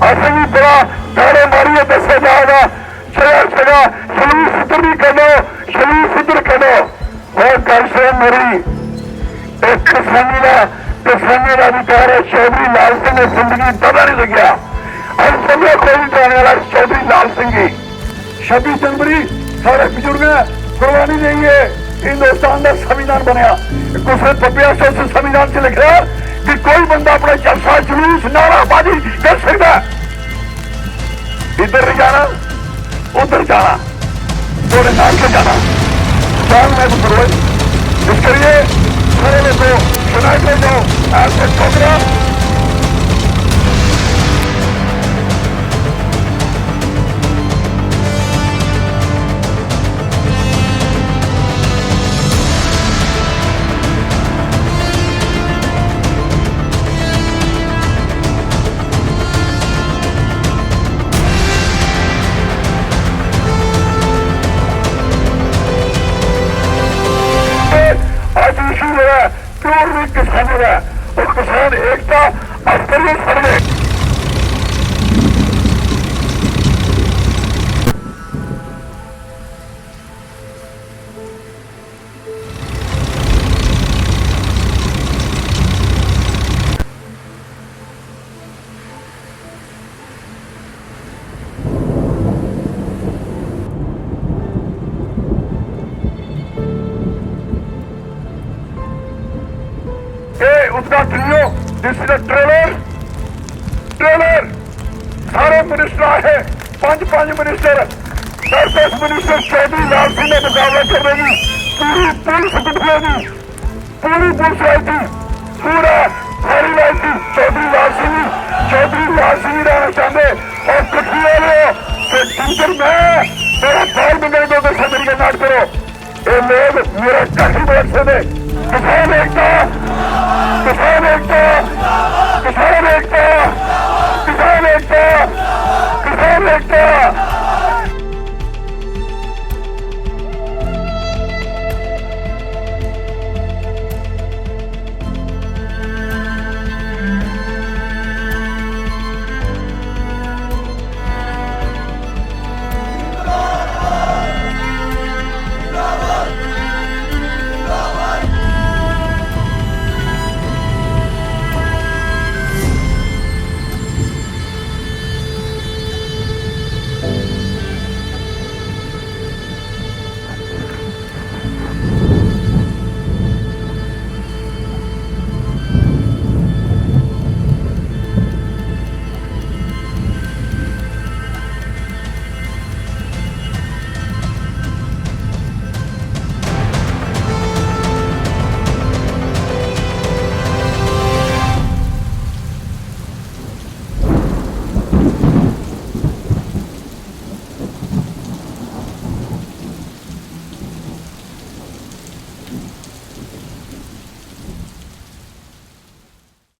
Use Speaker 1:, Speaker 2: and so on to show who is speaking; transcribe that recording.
Speaker 1: असं भी बड़ा दाड़े मारिए दसा जाएगा जगह जगह शरीर सिद्धर भी करो, शरीर सिद्धर करो। और गल से मेरी एक किसानी का अधिकार है। चौधरी लाल सिंह ने जिंदगी पता नहीं लग्या, हम समझे कोई नहीं जाने वाला चौधरी लाल सिंह ही। 26 जनवरी सारे बुजुर्ग कुर्बानी देंगे, हिंदुस्तान का संविधान बनया। किसी पपिया से संविधान से लिख रहा कि कोई बंदा अपना जलसा जुलूस नाराबाजी कर सकता है, इधर नहीं जाना उधर जाना, थोड़े नाम से जाना जान में गुजरो। इस करिए सारे लोगों सुनाई दो ऐसे प्रोग्राम किसान है और किसान एकता अस्तरीय सर्वे। उसका ट्रियो जिसने ट्रेलर सारे मिनिस्टर आए, 5 मिनिस्टर 10 मिनिस्टर चौधरी लाल सिंह ने मुकाबला कर रही। पूरी पुलिस बिठेगी, पूरी पुलिस आई थी, पूरा सारी लाई थी। चौधरी लाल सिंह रहना चाहते और कठिया लो टीचर मैं मेरा बाल बिगड़ दो तो मेरी नाट करो। ये लोग मेरा काफी बरसे ने किसान एकता, किसान एकता, किसान एकता।